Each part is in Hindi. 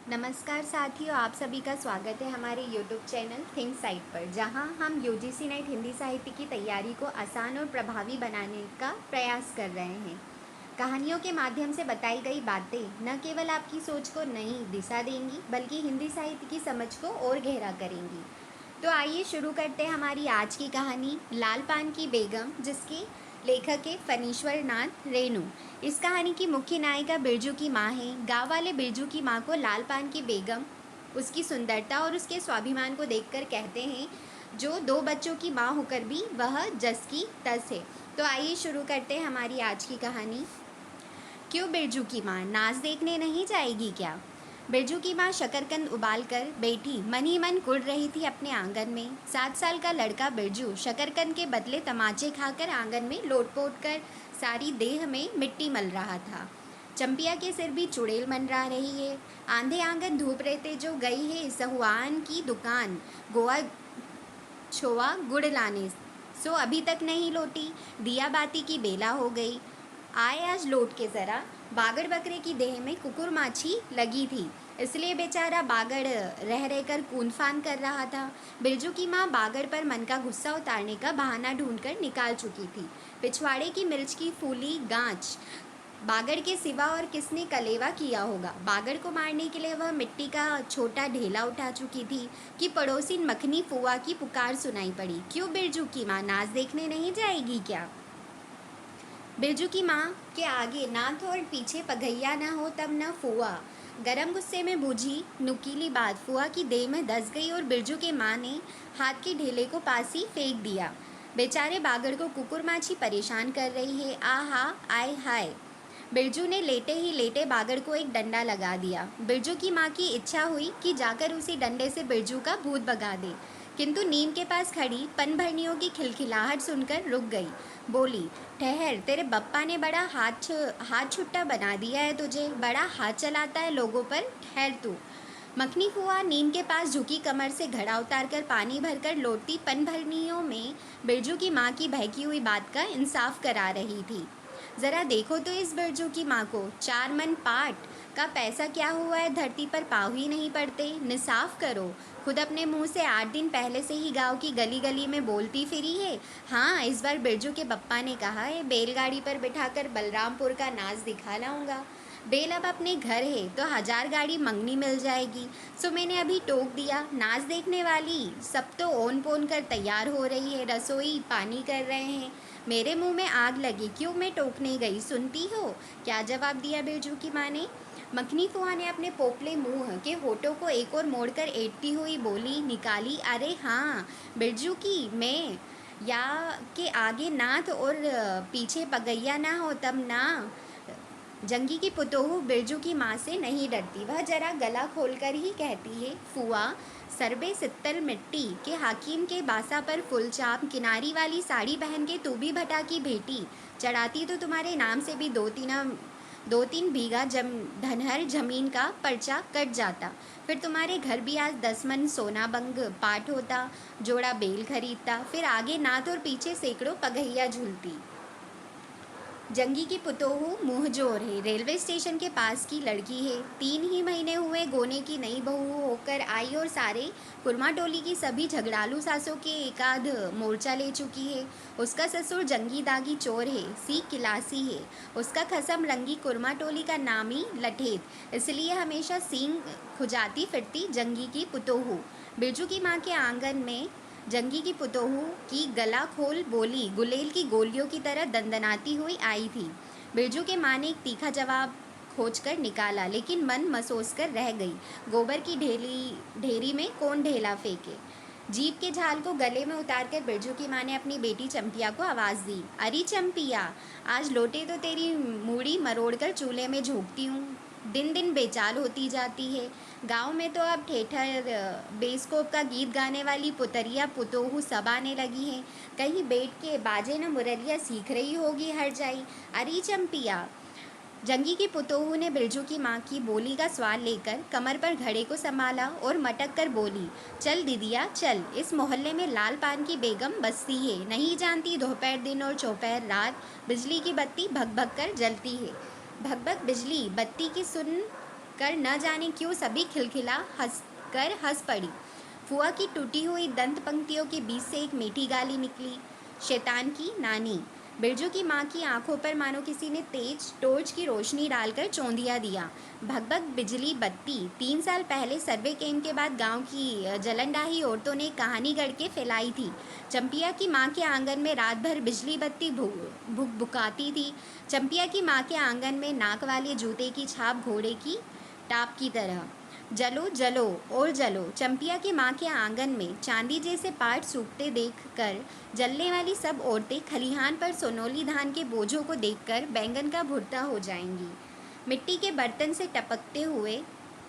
नमस्कार साथियों, आप सभी का स्वागत है हमारे YouTube चैनल थिंक साइट पर, जहां हम यूजीसी नेट हिंदी साहित्य की तैयारी को आसान और प्रभावी बनाने का प्रयास कर रहे हैं। कहानियों के माध्यम से बताई गई बातें न केवल आपकी सोच को नई दिशा देंगी, बल्कि हिंदी साहित्य की समझ को और गहरा करेंगी। तो आइए शुरू करते हैं हमारी आज की कहानी, लाल पान की बेगम, जिसकी लेखक है फणीश्वर नाथ रेणु। इस कहानी की मुख्य नायिका बिरजू की माँ है। गांव वाले बिरजू की माँ को लाल पान की बेगम उसकी सुंदरता और उसके स्वाभिमान को देखकर कहते हैं, जो दो बच्चों की माँ होकर भी वह जस की तस है। तो आइए शुरू करते हैं हमारी आज की कहानी। क्यों बिरजू की माँ नाच देखने नहीं जाएगी क्या? बिरजू की माँ शकरकंद उबाल कर बैठी मन ही मन कुढ़ रही थी अपने आंगन में। 7 साल का लड़का बिरजू शकरकंद के बदले तमाचे खाकर आंगन में लोटपोट कर सारी देह में मिट्टी मल रहा था। चंपिया के सिर भी चुड़ैल मंडरा रही है। आंधे आंगन धूप रहते जो गई है सहुआन की दुकान गोवा छोआ गुड़ लाने, सो अभी तक नहीं लौटी। दिया बाती की बेला हो गई, आए आज लौट के ज़रा। बागड़ बकरे की देह में कुकुर माछी लगी थी, इसलिए बेचारा बागड़ रह रहकर कून फान कर रहा था। बिरजू की माँ बागड़ पर मन का गुस्सा उतारने का बहाना ढूंढकर निकाल चुकी थी। पिछवाड़े की मिर्च की फूली गांच बागड़ के सिवा और किसने कलेवा किया होगा। बागड़ को मारने के लिए वह मिट्टी का छोटा ढेला उठा चुकी थी कि पड़ोसी मखनी फुआ की पुकार सुनाई पड़ी, क्यों बिरजू की माँ नाच देखने नहीं जाएगी क्या? बिरजू की माँ के आगे ना तो और पीछे पगैया ना हो तब न फुआ। गरम गुस्से में बूझी नुकीली बात फुआ की देह में धस गई और बिरजू के माँ ने हाथ के ढेले को पास ही फेंक दिया। बेचारे बागड़ को कुकुर माछी परेशान कर रही है। आहा आय हाय। बिरजू ने लेटे ही लेटे बागड़ को एक डंडा लगा दिया। बिरजू की माँ की इच्छा हुई कि जाकर उसी डंडे से बिरजू का भूत भगा दे, किंतु नीम के पास खड़ी पनभरनियों की खिलखिलाहट सुनकर रुक गई। बोली, ठहर, तेरे बप्पा ने बड़ा हाथ छुट्टा बना दिया है तुझे, बड़ा हाथ चलाता है लोगों पर, ठहर तू। मखनी फुआ नीम के पास झुकी कमर से घड़ा उतारकर पानी भरकर लौटती पनभरनियों में बिरजू की माँ की बहकी हुई बात का इंसाफ करा रही थी। जरा देखो तो इस बिरजू की माँ को, 4 मन पाट का पैसा क्या हुआ है, धरती पर पाँव ही नहीं पड़ते। निसाफ करो, खुद अपने मुंह से 8 दिन पहले से ही गांव की गली गली में बोलती फिरी है। हाँ, इस बार बिरजू के पप्पा ने कहा है बैलगाड़ी पर बिठाकर बलरामपुर का नाच दिखा लाऊंगा। बेल अब अपने घर है तो 1000 गाड़ी मंगनी मिल जाएगी, सो मैंने अभी टोक दिया। नाच देखने वाली सब तो ओन पोन कर तैयार हो रही है, रसोई पानी कर रहे हैं, मेरे मुंह में आग लगी, क्यों मैं टोकने गई, सुनती हो? क्या जवाब दिया बिरजू की माँ ने? मखनी फुआ ने अपने पोपले मुंह के होठों को एक और मोड़कर ऐंठती हुई बोली निकाली, अरे हाँ, बिरजू की मैं या के आगे नाथ और पीछे पगैया ना हो तब ना। जंगी की पुतोहू बिरजू की माँ से नहीं डरती, वह जरा गला खोलकर ही कहती है, फुआ, सरबे सित्तल मिट्टी के हाकिम के बासा पर फुलचाप किनारी वाली साड़ी पहन के तू भी भटा की भेटी चढ़ाती तो तुम्हारे नाम से भी 2-3 बीघा धनहर जमीन का पर्चा कट जाता। फिर तुम्हारे घर भी आज 10 मन सोना बंग पाट होता, जोड़ा बेल खरीदता, फिर आगे नाथ और पीछे सैकड़ों पगहिया झूलती। जंगी की पुतोहू मुँहजोर है, रेलवे स्टेशन के पास की लड़की है, 3 ही महीने हुए गोने की नई बहू होकर आई और सारे कुरमा टोली की सभी झगड़ालू सासों के एकाध मोर्चा ले चुकी है। उसका ससुर जंगी दागी चोर है, सीख किलासी है, उसका खसम रंगी कुरमा टोली का नाम ही लठेत, इसलिए हमेशा सींग खुजाती फिरती जंगी की पुतोहू। बिरजू की माँ के आंगन में जंगी की पुतोहू की गला खोल बोली गुलेल की गोलियों की तरह दंदनाती हुई आई थी। बिरजू के माँ ने एक तीखा जवाब खोजकर निकाला, लेकिन मन मसोस कर रह गई। गोबर की ढेरी में कौन ढेला फेंके। जीप के झाल को गले में उतारकर बिरजू की माँ ने अपनी बेटी चंपिया को आवाज़ दी, अरे चंपिया, आज लोटे तो तेरी मूड़ी मरोड़कर चूल्हे में झोंकती हूँ। दिन दिन बेचाल होती जाती है। गांव में तो अब ठेठर बेस्कोप का गीत गाने वाली पुतरिया पुतोहू सब आने लगी हैं, कहीं बैठ के बाजे न मुरलिया सीख रही होगी हर जाई। अरे चंपिया। जंगी की पुतोहू ने बिरजू की माँ की बोली का स्वाद लेकर कमर पर घड़े को संभाला और मटक कर बोली, चल दीदिया चल, इस मोहल्ले में लाल पान की बेगम बसती है, नहीं जानती दोपहर दिन और चौपहर रात बिजली की बत्ती भग भग कर जलती है। भग भग बिजली बत्ती की सुन कर न जाने क्यों सभी खिलखिला हंस पड़ी। फुआ की टूटी हुई दंत पंक्तियों के बीच से एक मीठी गाली निकली, शैतान की नानी। बिरजू की माँ की आंखों पर मानो किसी ने तेज टॉर्च की रोशनी डालकर चौंधिया दिया। भगभग बिजली बत्ती। 3 साल पहले सर्वे कैंप के बाद गांव की जलनडाही औरतों ने कहानी गढ़ के फैलाई थी। चंपिया की माँ के आंगन में रात भर बिजली बत्ती भुकभुकाती थी। चंपिया की माँ के आंगन में नाक वाले जूते की छाप घोड़े की टाप की तरह। जलो जलो और जलो। चंपिया की माँ के आंगन में चांदी जैसे पाट सूखते देखकर जलने वाली सब औरतें खलिहान पर सोनौली धान के बोझों को देखकर बैंगन का भुर्ता हो जाएंगी। मिट्टी के बर्तन से टपकते हुए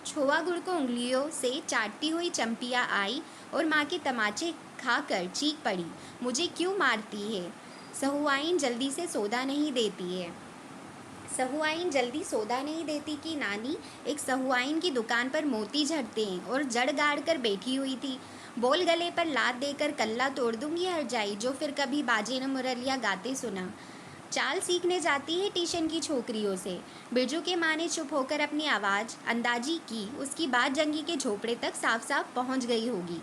छोआ गुड़ को उंगलियों से चाटती हुई चंपिया आई और माँ के तमाचे खाकर चीख पड़ी, मुझे क्यों मारती है? सहुआइन जल्दी से सौदा नहीं देती है। सहुआइन जल्दी सौदा नहीं देती कि नानी एक सहुआइन की दुकान पर मोती झड़ते हैं और जड़ गाड़ कर बैठी हुई थी। बोल गले पर लात देकर कल्ला तोड़ दूंगी हर जाई जो फिर कभी बाजे न मुरलिया गाते सुना। चाल सीखने जाती है ट्यूशन की छोकरियों से। बिरजू के माँ ने चुप होकर अपनी आवाज़ अंदाजी की। उसकी बात जंगी के झोपड़े तक साफ साफ पहुँच गई होगी।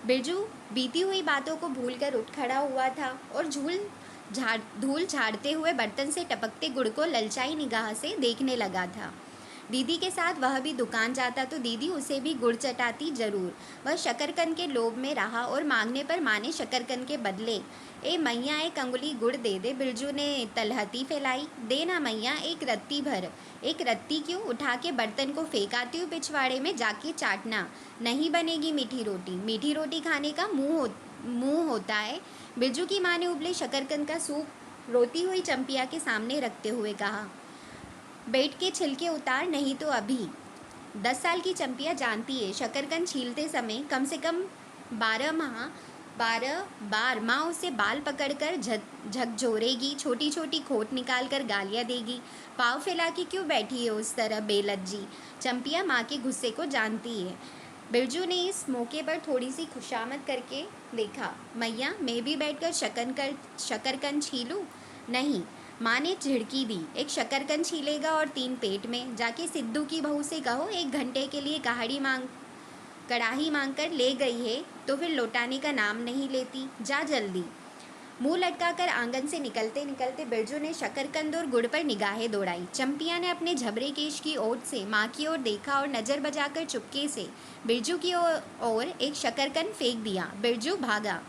बिरजू बीती हुई बातों को भूलकर उठ खड़ा हुआ था और धूल झाड़ते हुए बर्तन से टपकते गुड़ को ललचाई निगाह से देखने लगा था। दीदी के साथ वह भी दुकान जाता तो दीदी उसे भी गुड़ चटाती जरूर। वह शकरकंद के लोभ में रहा और मांगने पर माँ ने शकरकंद के बदले ए मैया एक अंगुली गुड़ दे दे। बिरजू ने तलहती फैलाई, दे ना मैया एक रत्ती भर। एक रत्ती क्यों? उठा के बर्तन को फेंकाती हूँ पिछवाड़े में जाके चाटना, नहीं बनेगी मीठी रोटी। मीठी रोटी खाने का मुंह होता है। बिरजू की माँ ने उबले शकरकंद का सूप रोती हुई चंपिया के सामने रखते हुए कहा, बैठ के छिलके उतार नहीं तो अभी। 10 साल की चंपिया जानती है शकरकंद छीलते समय कम से कम 12 बार माँ उसे बाल पकड़कर झकझोरेगी, छोटी छोटी खोट निकाल कर गालियाँ देगी। पाँव फैला के क्यों बैठी है उस तरह बेलज्जी? चंपिया माँ के गुस्से को जानती है। बिरजू ने इस मौके पर थोड़ी सी खुशामद करके देखा, मैया मैं भी बैठकर शकरकंद छीलूं? नहीं, माँ ने झिड़की दी। एक शकरकंद छीलेगा और 3 पेट में। जाके सिद्धू की बहू से कहो 1 घंटे के लिए कड़ाही मांग कर ले गई है तो फिर लौटाने का नाम नहीं लेती। जा जल्दी। मुंह लटकाकर आंगन से निकलते निकलते बिरजू ने शकरकंद और गुड़ पर निगाहें दौड़ाई। चंपिया ने अपने झबरे केश की ओट से माँ की ओर देखा और नज़र बजाकर चुपके से बिरजू की ओर एक शकरकंद फेंक दिया। बिरजू भागा।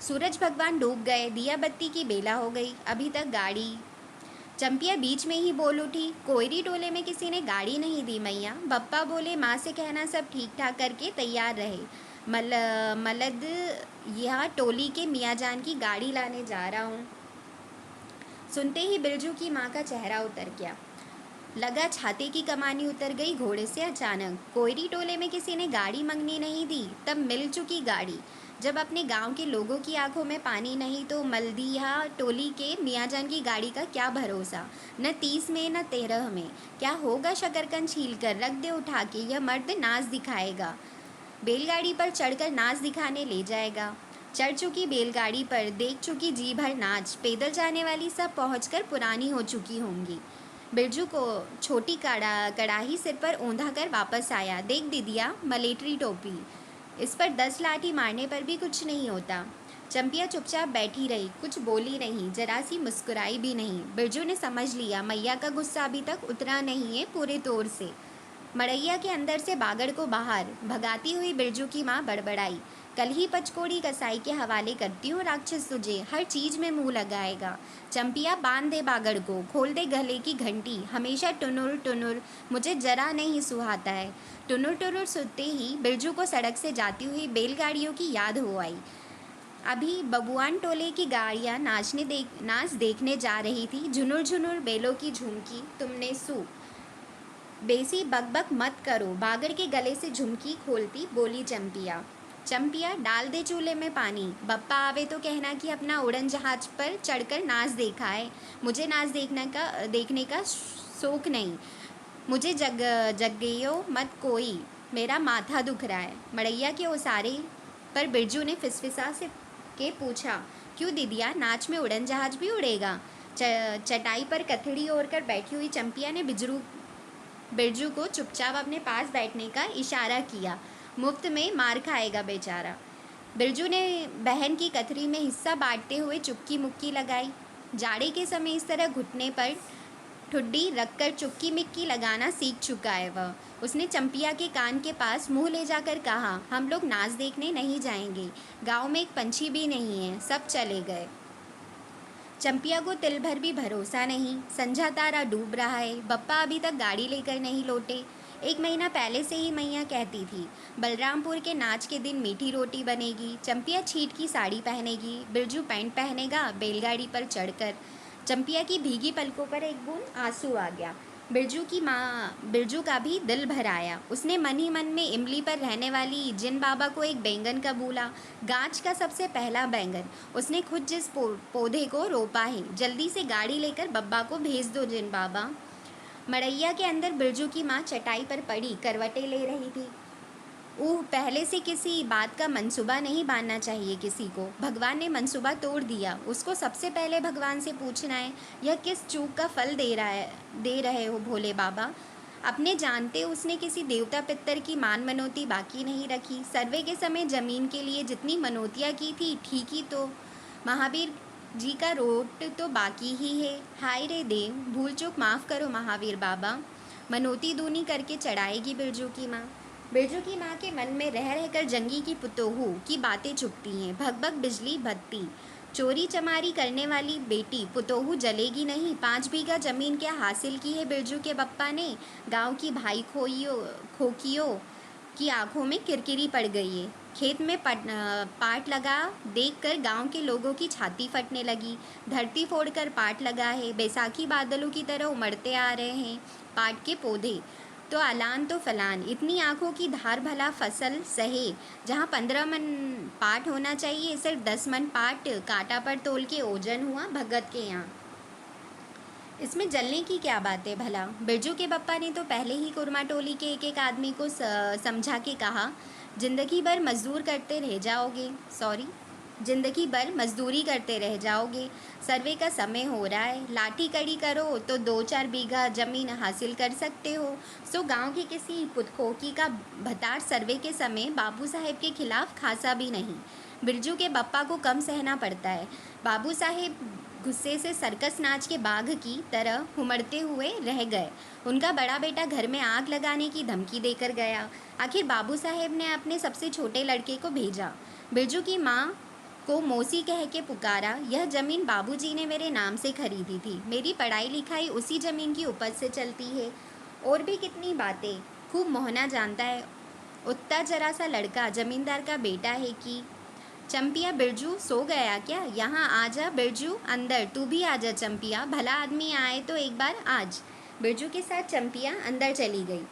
सूरज भगवान डूब गए, दिया बत्ती की बेला हो गई। अभी तक गाड़ी। चंपिया बीच में ही बोल उठी, कोयरी टोले में किसी ने गाड़ी नहीं दी मैया। बप्पा बोले माँ से कहना सब ठीक ठाक करके तैयार रहे। मलद यह टोली के मियाँ जान की गाड़ी लाने जा रहा हूँ। सुनते ही बिरजू की माँ का चेहरा उतर गया। लगा छाते की कमानी उतर गई घोड़े से अचानक। कोयरी टोले में किसी ने गाड़ी मंगनी नहीं दी, तब मिल चुकी गाड़ी। जब अपने गांव के लोगों की आंखों में पानी नहीं तो मल्दिया टोली के मियाँजान की गाड़ी का क्या भरोसा। न 30 में न 13 में। क्या होगा शकरकंद छील कर रख दे उठा के, यह मर्द नाच दिखाएगा। बैलगाड़ी पर चढ़कर नाच दिखाने ले जाएगा। चढ़ चुकी बैलगाड़ी पर, देख चुकी जी भर नाच। पैदल जाने वाली सब पहुंचकर पुरानी हो चुकी होंगी। बिरजू को छोटी कड़ाही सिर पर औंधा कर वापस आया। देख दीदिया, मलेटरी टोपी, इस पर 10 लाठी मारने पर भी कुछ नहीं होता। चंपिया चुपचाप बैठी रही, कुछ बोली नहीं, जरा सी मुस्कुराई भी नहीं। बिरजू ने समझ लिया मैया का गुस्सा अभी तक उतरा नहीं है पूरे तौर से। मड़ैया के अंदर से बागड़ को बाहर भगाती हुई बिरजू की माँ बड़बड़ाई, कल ही पचकोड़ी कसाई के हवाले करती हूँ राक्षस तुझे, हर चीज़ में मुंह लगाएगा। चंपिया बांध दे बागड़ को, खोल दे गले की घंटी, हमेशा टुनुर टुनुर मुझे जरा नहीं सुहाता है। टुनुर टुनुर सुनते ही बिरजू को सड़क से जाती हुई बैलगाड़ियों की याद हो आई। अभी बबुआन टोले की गाड़ियाँ नाच देखने जा रही थी। झुनुर झुनुर बैलों की झुमकी तुमने सू। बेसी बकबक मत करो, बागड़ के गले से झुमकी खोलती बोली चंपिया। चंपिया डाल दे चूल्हे में पानी, बप्पा आवे तो कहना कि अपना उड़न जहाज पर चढ़कर नाच देखा है। मुझे नाच देखने का शौक नहीं। मुझे जगइयो मत कोई, मेरा माथा दुख रहा है। मड़ैया के ओसारे पर बिरजू ने फिसफिसा से के पूछा, क्यों दीदिया, नाच में उड़न जहाज भी उड़ेगा? चटाई पर कथड़ी ओढ़ कर बैठी हुई चंपिया ने बिरजू को चुपचाप अपने पास बैठने का इशारा किया। मुफ्त में मार खाएगा बेचारा। बिरजू ने बहन की कथरी में हिस्सा बांटते हुए चुपकी मुक्की लगाई। जाड़े के समय इस तरह घुटने पर ठुड्डी रखकर चुपकी मिक्की लगाना सीख चुका है वह। उसने चंपिया के कान के पास मुंह ले जाकर कहा, हम लोग नाच देखने नहीं जाएंगे। गांव में एक पंछी भी नहीं है, सब चले गए। चंपिया को तिल भर भी भरोसा नहीं। संझा तारा डूब रहा है, बप्पा अभी तक गाड़ी लेकर नहीं लौटे। 1 महीना पहले से ही मैया कहती थी, बलरामपुर के नाच के दिन मीठी रोटी बनेगी। चंपिया छीट की साड़ी पहनेगी, बिरजू पैंट पहनेगा बैलगाड़ी पर चढ़कर। चंपिया की भीगी पलकों पर एक बूंद आंसू आ गया। बिरजू का भी दिल भर आया। उसने मन ही मन में इमली पर रहने वाली जिन बाबा को एक बैंगन का बोला, गांच का सबसे पहला बैंगन। उसने खुद जिस पौधे को रोपा है, जल्दी से गाड़ी लेकर बब्बा को भेज दो जिन बाबा। मड़ैया के अंदर बिरजू की माँ चटाई पर पड़ी करवटें ले रही थी। पहले से किसी बात का मंसूबा नहीं बांधना चाहिए किसी को। भगवान ने मंसूबा तोड़ दिया। उसको सबसे पहले भगवान से पूछना है, यह किस चूक का फल दे रहे हो भोले बाबा। अपने जानते उसने किसी देवता पितर की मान मनौती बाकी नहीं रखी। सर्वे के समय जमीन के लिए जितनी मनौतियाँ की थी, ठीक ही तो महावीर जी का रोट तो बाकी ही है। हाय रे देव, भूल चूक माफ़ करो महावीर बाबा। मनौती दूनी करके चढ़ाएगी बिरजू की माँ। बिरजू की माँ के मन में रह रहकर जंगी की पुतोहू की बातें चुभती हैं। भगभग बिजली बत्ती, चोरी चमारी करने वाली बेटी पुतोहू जलेगी नहीं। 5 बीघा जमीन क्या हासिल की है बिरजू के बप्पा ने। गांव की भाई खोकियों की आंखों में किरकिरी पड़ गई है। खेत में पाट लगा देखकर गांव के लोगों की छाती फटने लगी। धरती फोड़कर पाट लगा है। बैसाखी बादलों की तरह उमड़ते आ रहे हैं पाट के पौधे। तो अलान तो फलान, इतनी आंखों की धार भला फसल सहे। जहाँ 15 मन पाट होना चाहिए, सिर्फ 10 मन पाट कांटा पर तोल के ओजन हुआ भगत के यहाँ। इसमें जलने की क्या बात है भला। बिरजू के बप्पा ने तो पहले ही कुरमा टोली के एक आदमी को समझा के कहा, जिंदगी भर मजदूरी करते रह जाओगे। सर्वे का समय हो रहा है, लाठी कड़ी करो तो 2-4 बीघा जमीन हासिल कर सकते हो। सो गांव के किसी पुतखोकी का भतार सर्वे के समय बाबू साहेब के खिलाफ खासा भी नहीं। बिरजू के बप्पा को कम सहना पड़ता है। बाबू साहेब गुस्से से सर्कस नाच के बाघ की तरह हुमड़ते हुए रह गए। उनका बड़ा बेटा घर में आग लगाने की धमकी देकर गया। आखिर बाबू साहेब ने अपने सबसे छोटे लड़के को भेजा। बिरजू की माँ को मौसी कह के पुकारा। यह ज़मीन बाबूजी ने मेरे नाम से खरीदी थी। मेरी पढ़ाई लिखाई उसी ज़मीन की उपज से चलती है। और भी कितनी बातें खूब मोहना जानता है। उतना जरा सा लड़का जमींदार का बेटा है कि। चंपिया, बिरजू सो गया क्या? यहाँ आ जा बिरजू, अंदर। तू भी आ जा चंपिया, भला आदमी आए तो एक बार आज। बिरजू के साथ चंपिया अंदर चली गई।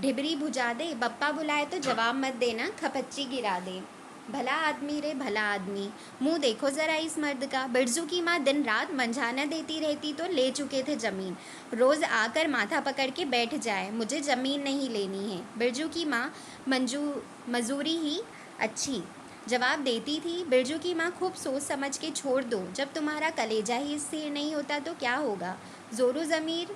ढिबरी बुझा दे, बप्पा बुलाए तो जवाब मत देना, खपच्ची गिरा दे। भला आदमी रे भला आदमी, मुंह देखो ज़रा इस मर्द का। बिरजू की माँ दिन रात मंझाना देती रहती तो ले चुके थे ज़मीन। रोज़ आकर माथा पकड़ के बैठ जाए, मुझे ज़मीन नहीं लेनी है। बिरजू की माँ मजूरी ही अच्छी जवाब देती थी। बिरजू की माँ खूब सोच समझ के छोड़ दो। जब तुम्हारा कलेजा ही स्थिर नहीं होता तो क्या होगा। जोरू ज़मीन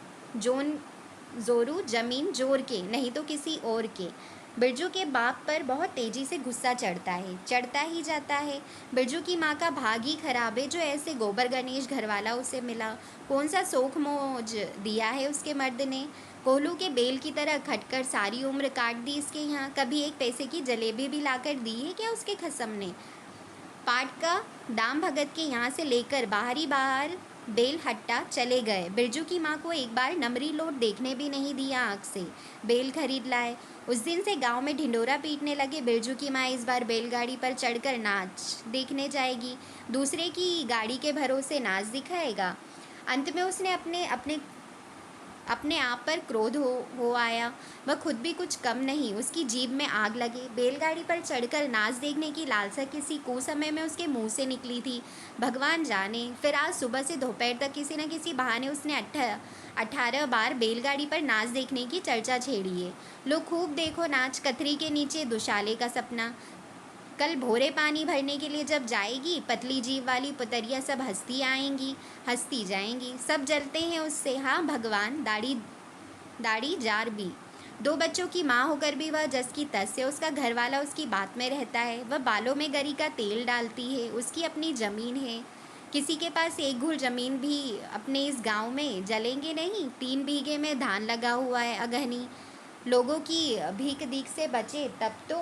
जोर के, नहीं तो किसी और के। बिरजू के बाप पर बहुत तेज़ी से गुस्सा चढ़ता ही जाता है। बिरजू की माँ का भाग ही खराब है जो ऐसे गोबर गणेश घरवाला उसे मिला। कौन सा शौक मौज दिया है उसके मर्द ने। कोल्हू के बेल की तरह खटकर सारी उम्र काट दी इसके यहाँ। कभी 1 पैसे की जलेबी भी लाकर दी है क्या उसके खसम ने। पाट का दाम भगत के यहाँ से लेकर बाहर बेल हट्टा चले गए। बिरजू की माँ को एक बार नमरी लोट देखने भी नहीं दिया आँख से। बेल खरीद लाए। उस दिन से गांव में ढिंडोरा पीटने लगे। बिरजू की माँ इस बार बैलगाड़ी पर चढ़कर नाच देखने जाएगी। दूसरे की गाड़ी के भरोसे नाच दिखाएगा। अंत में उसने अपने आप पर क्रोध हो आया। वह खुद भी कुछ कम नहीं, उसकी जीभ में आग लगे। बैलगाड़ी पर चढ़कर नाच देखने की लालसा किसी कुसमय में उसके मुंह से निकली थी, भगवान जाने। फिर आज सुबह से दोपहर तक किसी न किसी बहाने उसने 18 बार बैलगाड़ी पर नाच देखने की चर्चा छेड़ी है। लो खूब देखो नाच, कथरी के नीचे दुशाले का सपना। कल भोरे पानी भरने के लिए जब जाएगी, पतली जीव वाली पुतरिया सब हंसती जाएंगी। सब जलते हैं उससे। हाँ भगवान, दाढ़ी जार भी। 2 बच्चों की माँ होकर भी वह जस की तस है। उसका घरवाला उसकी बात में रहता है। वह बालों में गरी का तेल डालती है। उसकी अपनी ज़मीन है। किसी के पास एक घूर ज़मीन भी अपने इस गांव में जलेंगे नहीं। 3 बीघे में धान लगा हुआ है अगहनी। लोगों की भीख दीख से बचे तब तो।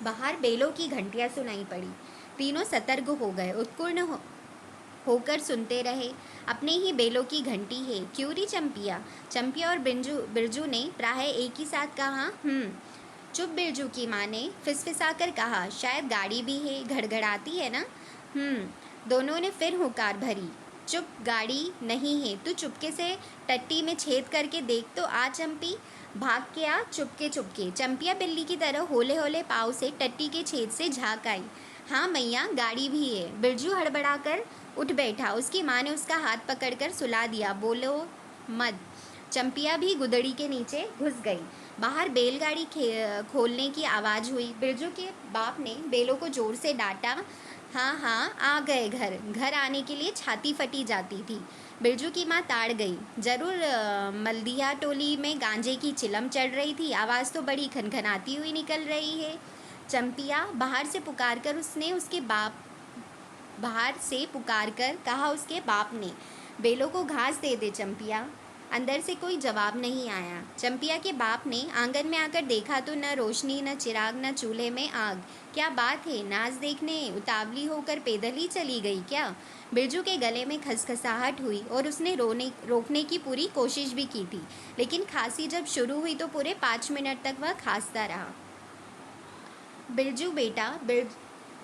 बाहर बेलों की घंटियां सुनाई पड़ी। तीनों सतर्क हो गए। उत्कुर्ण होकर सुनते रहे। अपने ही बेलों की घंटी है। क्यों री चंपिया? चंपिया और बिरजू ने प्राय एक ही साथ कहा। चुप, बिरजू की माँ ने फिसफिसाकर कहा। शायद गाड़ी भी है, घड़घड़ाती है ना? दोनों ने फिर हुंकार भरी। चुप, गाड़ी नहीं है। तू चुपके से टट्टी में छेद करके देख तो आ चंपी। भाग के आ चुपके चुपके। चंपिया बिल्ली की तरह होले होले पाँव से टट्टी के छेद से झाँक आई। हाँ मैया, गाड़ी भी है। बिरजू हड़बड़ाकर उठ बैठा। उसकी माँ ने उसका हाथ पकड़कर सुला दिया। बोलो मत। चंपिया भी गुदड़ी के नीचे घुस गई। बाहर बैलगाड़ी खोलने की आवाज़ हुई। बिरजू के बाप ने बेलों को जोर से डांटा। हाँ हाँ, आ गए घर। घर आने के लिए छाती फटी जाती थी। बिरजू की माँ ताड़ गई। जरूर मल्दिया टोली में गांजे की चिलम चढ़ रही थी। आवाज़ तो बड़ी खनखनाती हुई निकल रही है। चंपिया बाहर से पुकार कर कहा उसके बाप ने। बेलों को घास दे दे चंपिया। अंदर से कोई जवाब नहीं आया। चंपिया के बाप ने आंगन में आकर देखा तो न रोशनी, न चिराग, न चूल्हे में आग। क्या बात है, नाच देखने उतावली होकर पैदल ही चली गई क्या? बिरजू के गले में खसखसाहट हुई और उसने रोकने की पूरी कोशिश भी की थी, लेकिन खांसी जब शुरू हुई तो पूरे 5 मिनट तक वह खांसता रहा। बिरजू बेटा,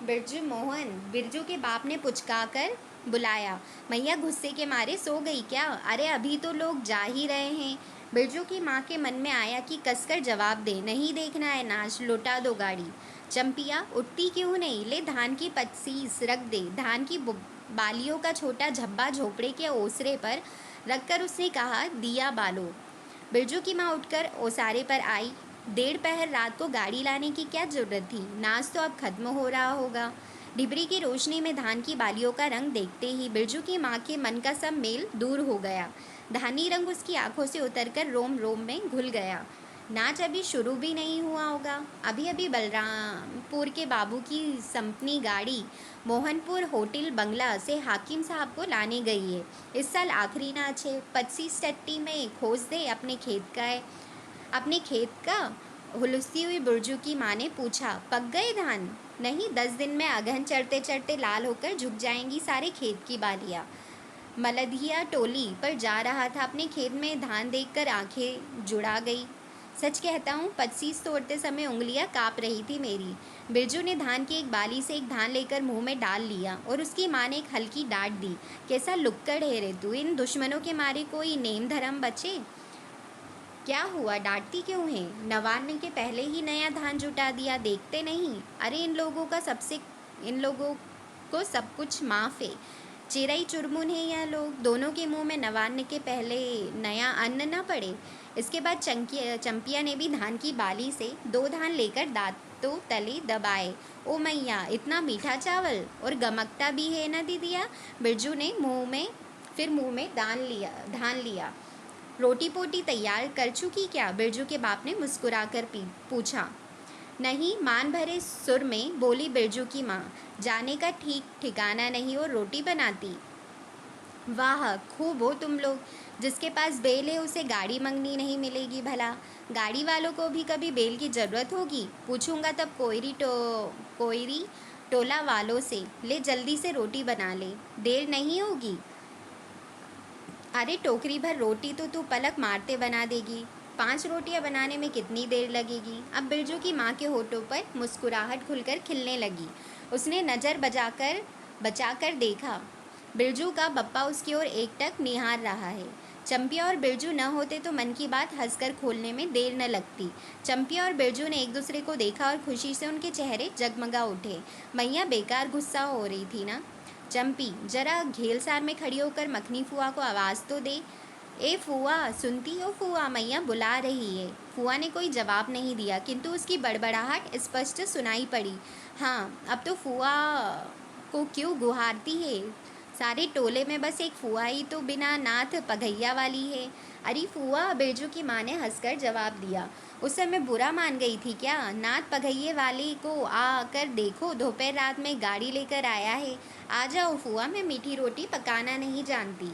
बिरजू मोहन, बिरजू के बाप ने पुचकाकर बुलाया। मैया गुस्से के मारे सो गई क्या? अरे अभी तो लोग जा ही रहे हैं। बिरजू की माँ के मन में आया कि कसकर जवाब दे। नहीं देखना है नाच, लौटा दो गाड़ी। चंपिया उठती क्यों नहीं? ले धान की पच्चीस रख दे। धान की बालियों का छोटा झब्बा झोपड़े के ओसरे पर रखकर उसने कहा, दिया बालो। बिरजू की माँ उठकर ओसारे पर आई। 1:30 पहर रात को गाड़ी लाने की क्या जरूरत थी? नाच तो अब खत्म हो रहा होगा। डिबरी की रोशनी में धान की बालियों का रंग देखते ही बिरजू की माँ के मन का सब मेल दूर हो गया। धानी रंग उसकी आंखों से उतरकर रोम रोम में घुल गया। नाच अभी शुरू भी नहीं हुआ होगा। अभी अभी बलरामपुर के बाबू की संपनी गाड़ी मोहनपुर होटल बंगला से हाकिम साहब को लाने गई है। इस साल आखिरी नाच है। 25 टट्टी में खोज दे अपने खेत का। हुलसती हुई बिरजू की माँ ने पूछा। पक गए धान? नहीं, 10 दिन में अगहन चढ़ते चढ़ते लाल होकर झुक जाएंगी सारे खेत की बालियाँ। मलधिया टोली पर जा रहा था। अपने खेत में धान देखकर आंखें जुड़ा गई। सच कहता हूँ, 25 तोड़ते समय उंगलियां काँप रही थी मेरी। बिरजू ने धान की एक बाली से एक धान लेकर मुंह में डाल लिया और उसकी माँ ने एक हल्की डांट दी। कैसा लुक्कड़ है रे तू? इन दुश्मनों के मारे कोई नेम धर्म बचे? क्या हुआ, डांटती क्यों है? नवान्न के पहले ही नया धान जुटा दिया, देखते नहीं? अरे इन लोगों को सब कुछ माफ़ है। चिरई चुरमुन है यह लोग। दोनों के मुंह में नवान्न के पहले नया अन्न न पड़े। इसके बाद चंपिया ने भी धान की बाली से 2 धान लेकर दांतों तले दबाए। ओ मैया, इतना मीठा चावल, और गमकता भी है ना दीदिया। बिरजू ने मुंह में धान लिया। रोटी पोटी तैयार कर चुकी क्या? बिरजू के बाप ने मुस्कुराकर पूछा। नहीं, मान भरे सुर में बोली बिरजू की माँ। जाने का ठीक ठिकाना नहीं और रोटी बनाती। वाह, खूब हो तुम लोग। जिसके पास बैल है उसे गाड़ी मंगनी नहीं मिलेगी भला। गाड़ी वालों को भी कभी बैल की ज़रूरत होगी? पूछूंगा तब कोयरी टोला वालों से। ले जल्दी से रोटी बना ले, देर नहीं होगी। अरे टोकरी भर रोटी तो तू पलक मारते बना देगी। 5 रोटियां बनाने में कितनी देर लगेगी? अब बिरजू की माँ के होठों पर मुस्कुराहट खुलकर खिलने लगी। उसने नज़र बचाकर देखा। बिरजू का बप्पा उसकी ओर एकटक निहार रहा है। चंपिया और बिरजू न होते तो मन की बात हंसकर खोलने में देर न लगती। चंपिया और बिरजू ने एक दूसरे को देखा और खुशी से उनके चेहरे जगमगा उठे। मैया बेकार गुस्सा हो रही थी ना? चंपी जरा घेलसार में खड़ी होकर मखनी फुआ को आवाज़ तो दे। ए फुआ, सुनती हो? फुआ मैया बुला रही है। फुआ ने कोई जवाब नहीं दिया, किंतु उसकी बड़बड़ाहट स्पष्ट सुनाई पड़ी। हाँ, अब तो फुआ को क्यों गुहारती है? सारे टोले में बस एक फुआ ही तो बिना नाथ पगैया वाली है। अरे फुआ, बिरजू की माँ ने हंसकर जवाब दिया। उस समय बुरा मान गई थी क्या? नाथ पगैये वाले को आकर देखो, दोपहर रात में गाड़ी लेकर आया है। आ जाओ फुआ, मैं मीठी रोटी पकाना नहीं जानती।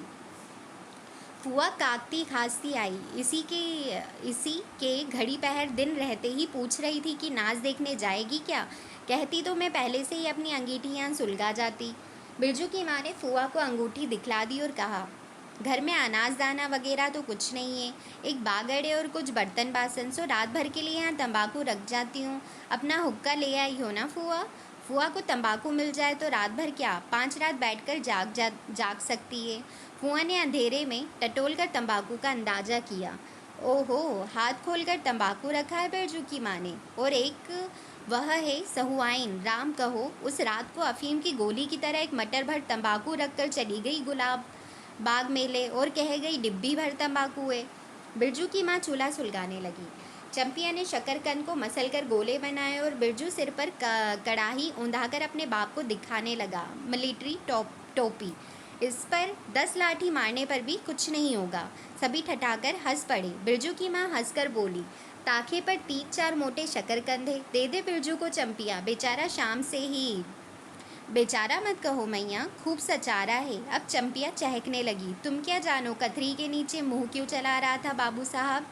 फुआ काकती खांसती आई। इसी के घड़ी पहर दिन रहते ही पूछ रही थी कि नाच देखने जाएगी क्या। कहती तो मैं पहले से ही अपनी अंगीठियाँ सुलगा जाती। बिरजू की माँ ने फुआ को अंगूठी दिखला दी और कहा, घर में अनाज दाना वगैरह तो कुछ नहीं है, एक बागड़े और कुछ बर्तन बासन, सो रात भर के लिए यहाँ तंबाकू रख जाती हूँ। अपना हुक्का ले आई हो ना फुआ? फुआ को तंबाकू मिल जाए तो रात भर क्या 5 रात बैठकर जाग सकती है। फुआ ने अंधेरे में टटोल कर तंबाकू का अंदाजा किया। ओहो, हाथ खोलकर तंबाकू रखा है बिरजू की माँ ने, और एक वह है सहुआइन, राम कहो उस रात को अफीम की गोली की तरह एक मटर भर तंबाकू रखकर चली गई गुलाब बाग मेले, और कह गई डिब्बी भर तंबाकू है। बिरजू की माँ चूल्हा सुलगाने लगी। चंपिया ने शकरकंद को मसल कर गोले बनाए और बिरजू सिर पर कड़ाही ऊंधाकर अपने बाप को दिखाने लगा। मिलिट्री टोपी, इस पर 10 लाठी मारने पर भी कुछ नहीं होगा। सभी ठठाकर हंस पड़े। बिरजू की माँ हंसकर बोली, ताखे पर 3-4 मोटे शकरकंद है, दे दे बिरजू को चंपिया, बेचारा शाम से ही। बेचारा मत कहो मैया, खूब सचारा है। अब चंपिया चहकने लगी। तुम क्या जानो कथरी के नीचे मुंह क्यों चला रहा था बाबू साहब?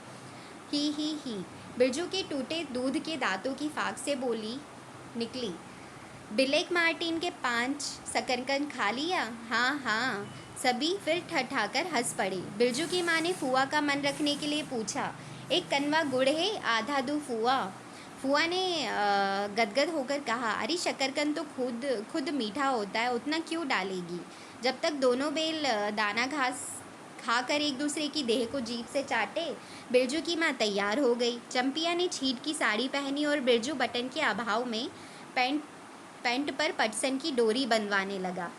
ही। बिरजू के टूटे दूध के दांतों की फाक से बोली निकली। ब्लैक मार्टिन के 5 शकरकंद खा लिया? हाँ। सभी फिर ठठाकर हंस पड़े। बिरजू की माँ ने फुआ का मन रखने के लिए पूछा, एक कनवा गुड़ है, आधा दो फुआ? फुआ ने गदगद होकर कहा, अरे शकरकंद तो खुद मीठा होता है, उतना क्यों डालेगी? जब तक दोनों बेल दाना घास खाकर एक दूसरे की देह को जीभ से चाटे। बिरजू की माँ तैयार हो गई। चंपिया ने छीट की साड़ी पहनी और बिरजू बटन के अभाव में पैंट पर पटसन की डोरी बंधवाने लगा।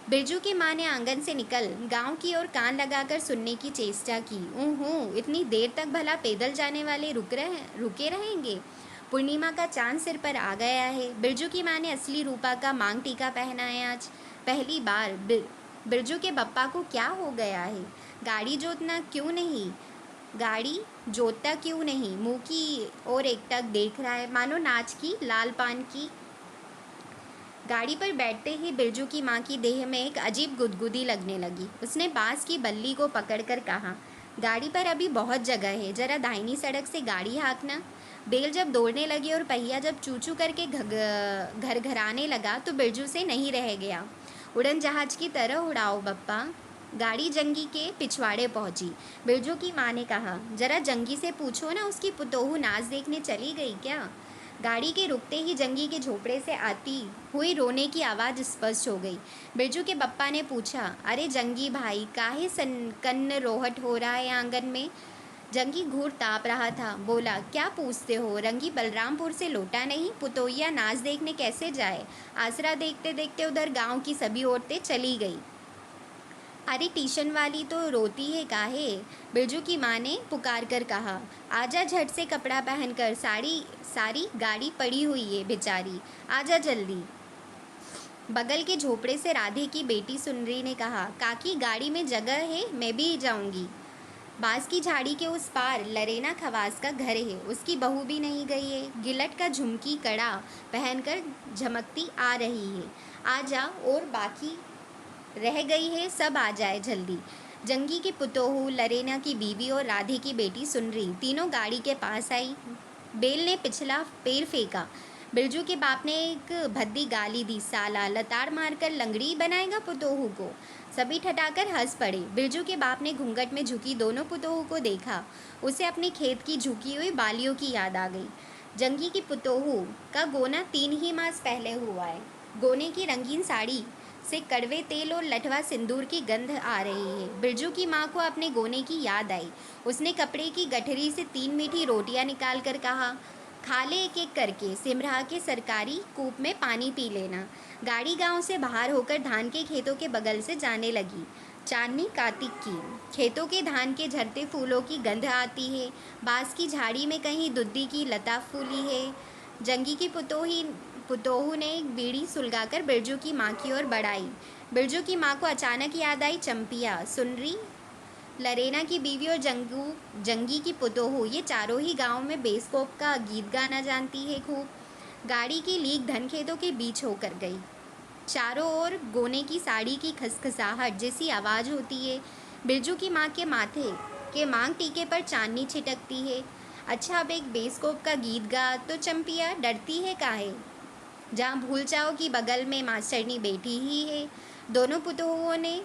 बिरजू की माँ ने आंगन से निकल गांव की ओर कान लगाकर सुनने की चेष्टा की। ऊहूँ, इतनी देर तक भला पैदल जाने वाले रुके रहेंगे? पूर्णिमा का चांद सिर पर आ गया है। बिरजू की माँ ने असली रूपा का मांग टीका पहना है आज पहली बार। बिरजू के बप्पा को क्या हो गया है? गाड़ी जोतता क्यों नहीं? मुंह की ओर एकटक देख रहा है, मानो नाच की लाल पान की। गाड़ी पर बैठते ही बिरजू की माँ की देह में एक अजीब गुदगुदी लगने लगी। उसने बांस की बल्ली को पकड़कर कहा, गाड़ी पर अभी बहुत जगह है, जरा दाहिनी सड़क से गाड़ी हाँकना। बेल जब दौड़ने लगी और पहिया जब चूचू करके घरघराने लगा तो बिरजू से नहीं रह गया। उड़न जहाज की तरह उड़ाओ बप्पा। गाड़ी जंगी के पिछवाड़े पहुंची। बिरजू की माँ ने कहा, जरा जंगी से पूछो ना, उसकी पुतोहू नाच देखने चली गई क्या? गाड़ी के रुकते ही जंगी के झोपड़े से आती हुई रोने की आवाज़ स्पष्ट हो गई। बिरजू के बप्पा ने पूछा, अरे जंगी भाई, काहे कन्न रोहट हो रहा है आंगन में? जंगी घूर ताप रहा था। बोला, क्या पूछते हो? रंगी बलरामपुर से लौटा नहीं, पुतोहिया नाच देखने कैसे जाए? आसरा देखते देखते उधर गांव की सभी औरतें चली गई। अरे ट्यूशन वाली तो रोती है काहे? बिरजू की माँ ने पुकार कर कहा, आजा झट से कपड़ा पहनकर, सारी गाड़ी पड़ी हुई है बेचारी, आजा जल्दी। बगल के झोपड़े से राधे की बेटी सुनरी ने कहा, काकी गाड़ी में जगह है, मैं भी जाऊंगी। बांस की झाड़ी के उस पार लरेना खवास का घर है, उसकी बहू भी नहीं गई है, गिलट का झुमकी कड़ा पहनकर झमकती आ रही है। आजा, और बाकी रह गई है सब आ जाए जल्दी। जंगी की पुतोहू, लरेना की बीवी और राधे की बेटी सुनरी तीनों गाड़ी के पास आई। बेल ने पिछला पैर फेंका। बिरजू के बाप ने एक भद्दी गाली दी, साला लताड़ मारकर लंगड़ी बनाएगा पुतोहू को। सभी ठठाकर हंस पड़े। बिरजू के बाप ने घूंघट में झुकी दोनों पुतोहू को देखा। उसे अपने खेत की झुकी हुई बालियों की याद आ गई। जंगी की पुतोहू का गोना 3 ही मास पहले हुआ है। गोने की रंगीन साड़ी से कड़वे तेल और लठवा सिंदूर की गंध आ रही है। बिरजू की माँ को अपने गोने की याद आई। उसने कपड़े की गठरी से 3 मीठी रोटियां निकाल कर कहा, खा ले एक एक करके, सिमरा के सरकारी कूप में पानी पी लेना। गाड़ी गांव से बाहर होकर धान के खेतों के बगल से जाने लगी। चांदनी कार्तिक की, खेतों के धान के झरते फूलों की गंध आती है। बांस की झाड़ी में कहीं दुद्दी की लता फूली है। जंगी की पुतोहू ने एक बीड़ी सुलगाकर बिरजू की माँ की ओर बढ़ाई। बिरजू की माँ को अचानक याद आई चंपिया, सुनरी, लरेना की बीवी और जंगी की पुतोहू, ये चारों ही गांव में बेस्कोप का गीत गाना जानती है खूब। गाड़ी की लीक धनखेतों के बीच होकर गई। चारों ओर गोने की साड़ी की खसखसाहट जैसी आवाज़ होती है। बिरजू की माँ के माथे के मांग टीके पर चांदनी छिटकती है। अच्छा, अब एक बेस्कोप का गीत गा तो चंपिया, डरती है काहे? जहाँ भूल जाओ कि बगल में मास्टरनी बैठी ही है। दोनों पुतोहुओं ने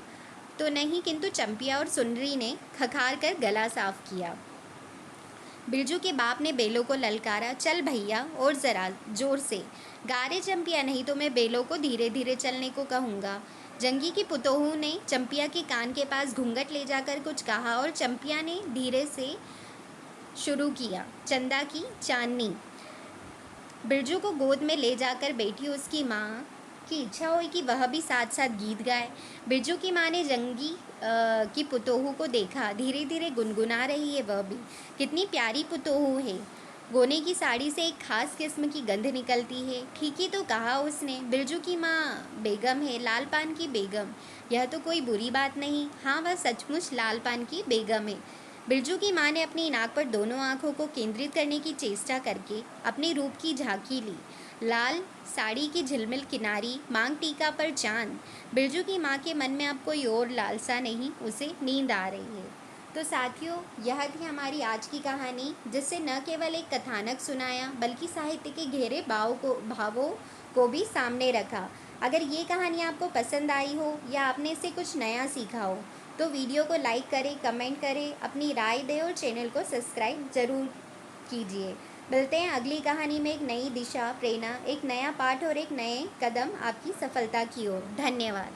तो नहीं, किंतु चंपिया और सुनरी ने खखार कर गला साफ किया। बिरजू के बाप ने बेलों को ललकारा, चल भैया और ज़रा जोर से गा रे चंपिया, नहीं तो मैं बेलों को धीरे धीरे चलने को कहूँगा। जंगी की पुतोहू ने चंपिया के कान के पास घूंघट ले जाकर कुछ कहा और चंपिया ने धीरे से शुरू किया, चंदा की चांदनी। बिरजू को गोद में ले जाकर बैठी उसकी माँ की इच्छा हुई कि वह भी साथ साथ गीत गाए। बिरजू की माँ ने जंगी की पुतोहू को देखा, धीरे धीरे गुनगुना रही है वह भी। कितनी प्यारी पुतोहू है। गोने की साड़ी से एक खास किस्म की गंध निकलती है। ठीक ही तो कहा उसने, बिरजू की माँ बेगम है, लाल पान की बेगम। यह तो कोई बुरी बात नहीं। हाँ, वह सचमुच लाल पान की बेगम है। बिरजू की माँ ने अपनी नाक पर दोनों आँखों को केंद्रित करने की चेष्टा करके अपने रूप की झांकी ली। लाल साड़ी की झिलमिल किनारी, मांग टीका पर चांद। बिरजू की माँ के मन में अब कोई और लालसा नहीं, उसे नींद आ रही है। तो साथियों, यह थी हमारी आज की कहानी, जिससे न केवल एक कथानक सुनाया बल्कि साहित्य के गहरे भावों को भी सामने रखा। अगर ये कहानी आपको पसंद आई हो या आपने इससे कुछ नया सीखा हो तो वीडियो को लाइक करें, कमेंट करें, अपनी राय दें और चैनल को सब्सक्राइब ज़रूर कीजिए। मिलते हैं अगली कहानी में एक नई दिशा, प्रेरणा, एक नया पाठ और एक नए कदम आपकी सफलता की ओर। धन्यवाद।